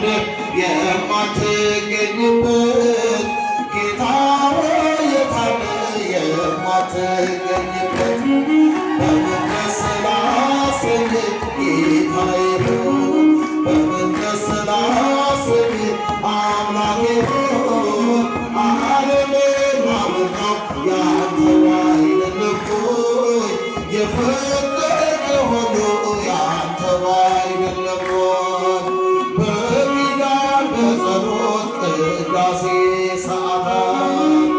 ትታለህ የማትገኝበት ጌታ ሆይ የታለ የማትገኝበት በምን ደስ ላሰኝህ ጌታዬ ሆይ በምን ደስ ላሰኝህ አምላኬ ሆይ ዓለምን አበራው ያንተው አይደለም ሆይ የፈጠረ ሁሉ ያንተው አይደለም ሆይ በኪዳን በጸሎት ቅዳሴ ሰዓታት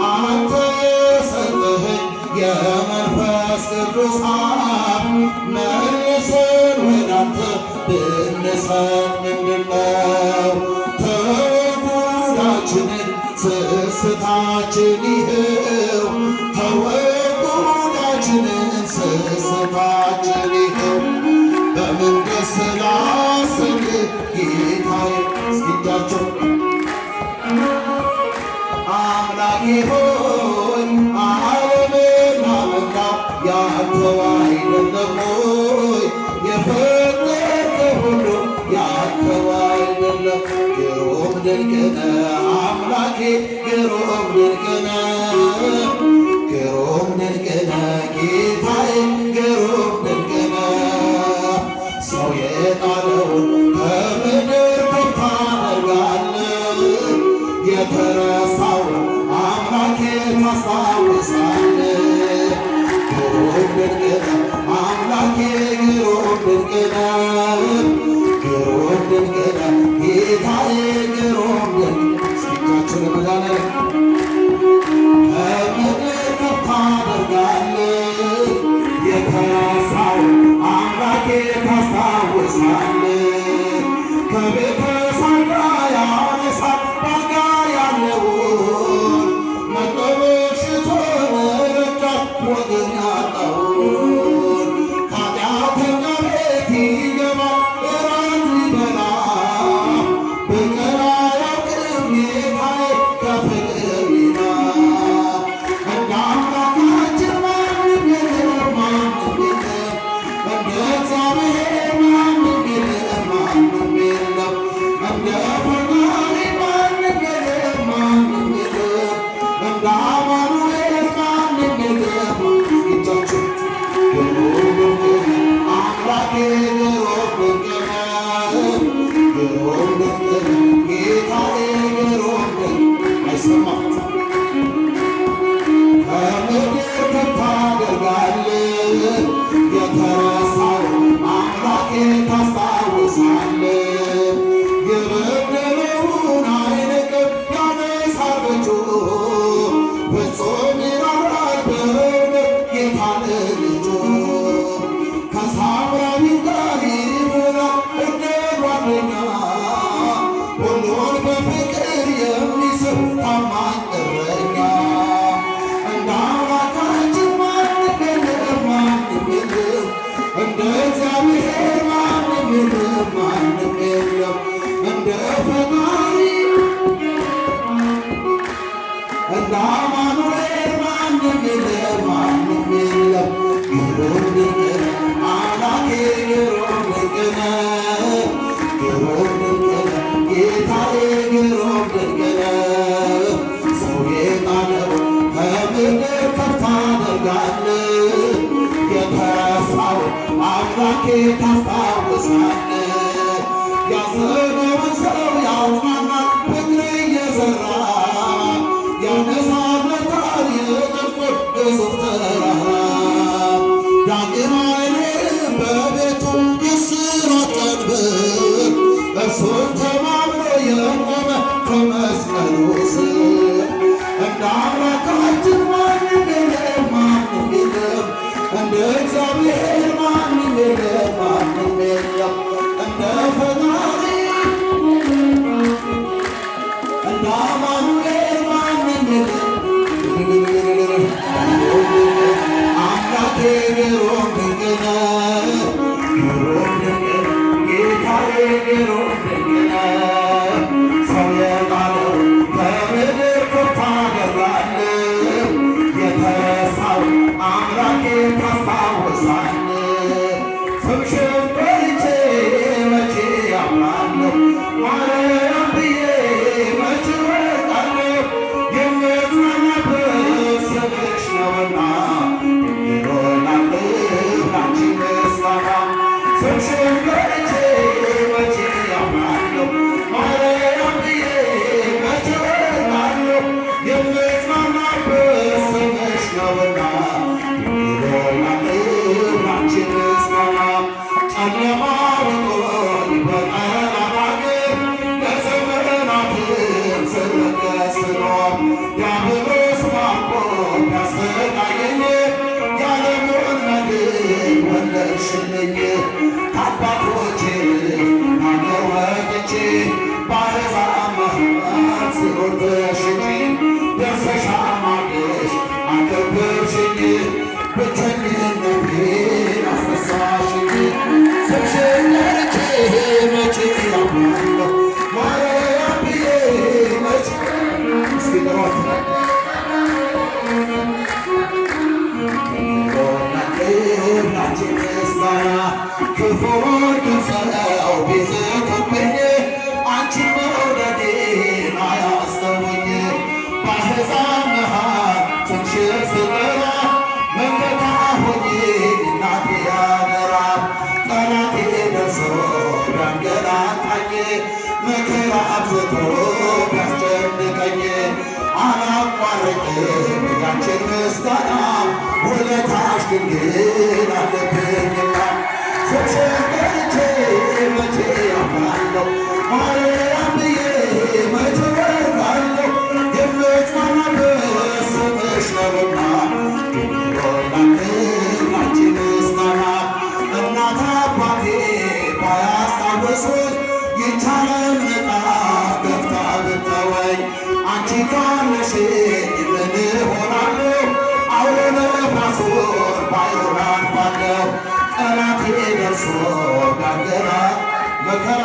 አንተ የሰጠኸኝ የመንፈስ ቅዱስ ሀብ መልሰን ወዳንተ ብንሰጥ ምንድነው ተወጉዳችንን ስስታችን ይኸው ተወጉዳችንን ስስታችን ይኸው በምን ደስ ላሰኝህ ጌታዬ እስኪ እጃቸው አምላኬ ሆይ ዓለምን አበራው ያንተው አይደለም ሆይ የፈጠርከው ሁሉ ያንተው አይደለም ግሩም ድንቅ ነህ አምላኬ ግሩም ድንቅ ነህ ግሩም ድንቅ ነህ ጌታዬ ግሩም ድንቅ ነህ ሰው የጣለውን ከምድር ከፍ ታደርጋለህ የተረሳውን አምላኬ ታስታውሳለህ ግሩም ድንቅ ነህ አምላኬ ግሩም ድንቅ ነህ ግሩም ድንቅ ነህ ጌታዬ ግሩም ድንቅ እስኪቻችሁ ለመዳነህ ከምድር ከፍ ታደርጋለህ የተረሳውን አምላኬ ታስታውሳለህ ከቤተ ሳይዳ ያነሳል ባልጋ ያለውን መጠበቅ ሽቶ ረዳት ወገን ያጣውን ከኃጢአተኛ ቤት ይገባል እራት ሊበላ በቀን አያውቅም ጌታዬ ከፍቅር ሌላ እንደ አምላካችን ማንም የለም ማንም የለም እንደ እግዚአብሔር ማንም የለም ማንም የለም እንደ ፈጣሪ ማንም የለም ማንም የለም እንደ አማኑኤል ማንም የለም እጃችሁ ግሩም ድንቅ ነህ አምላኬ ግሩም ድንቅ ነህ ግሩም ድንቅ ነህ ጌታዬ ግሩም ድንቅ አይሰማም ከምድር ከፍ ታደርጋለህ የተረሳውን አምላኬ ታስታውሳለህ የበደለውን አይንቅም ያነሳል በእጁ ፍጹም ይራራል በእውነት ጌታ ለልጁ ከሳምራዊ ጋር ይኖራል እንደ ጓደኛ ሁሉን በፍቅር የሚስብ ታማኝ እረኛ እንደ አምላካችን ማንም የለም ማንም የለም እንደ እግዚአብሔር ማንም የለም ማንም የለም እንደ ፈጣሪ እንደ አማኑኤል ማንም የለም ማንም የለም ግሩም ድንቅ ነህ አምላኬ ግሩም ድንቅ ነህ ግሩም ድንቅ ነህ ጌታዬ ግሩም ድንቅ ነህ ሰው የጣለውን ከምድር ከፍ ታደርጋለህ የተረሳውን አምላኬ ታስታውሳለህ ያዘነውን ሰው ያጽናናል ፍቅር እየዘራ ያነሳለታል የጽድቁን ግዙፍ ተራራ ዳግም አይኖርም በቤቱ የእስራት ቀንበር እርሱን ተማምኖ የቆመ ከመስቀሉ ስር እንደ አምላካችን ማንም የለም ማንም የለም እንደ እግዚአብሔር ማንም የለም ማንም የለም እንደ ፈጣሪ እንደ አማኑኤል ማንም የለም አምላኬ ግሩም ድንቅ ነህ ግሩም ድንቅ ነህ ጌታዬ ግሩም ድንቅ ባሕዛብ መሃል ሲኦል ተሽጬ ደርሰሽ አማለሽ አከበርሽኝ ብቸኝነቴን አስረሳሽኝ ስምሽን ጠርቼ መቼ አምናለሁ ማርያም ብዬ መቼ እስኪ ጥሯት ላንቺ ምስጋና ክፉዎች ሰው ቢዝቱብኝ አንቺን መውደዴን አያስተውኝ ባሕዛብ መሃል ስምሽን ስጠራ መከታ ሆኜኝ እናቴ አደራ ጠላቴ ደርሶ ቢያንገላታኝ መከራ አብዝቶ ቢያስጨንቀኝ አላቋርጥም ያንቺን ምስጋና ውለታሽ ድንግል አለብኝና ስምሽን ጠርቼ መቼ አምናለሁ ማርያም ብዬ መቼ እወድቃለሁ የምጽናናበት ስምሽ ነውና ላንቺ ምስጋና እናት አባቴ ባያስታውሱኝ ይቻለም ንቃ ገፍታ ብትተወኝ አንቺ ካለሽኝ ምን እሆናለሁ አውሎ ነፋሱን ባይሆን አልፋለሁ ጠላቴ ደርሶ ጋገራ መከራ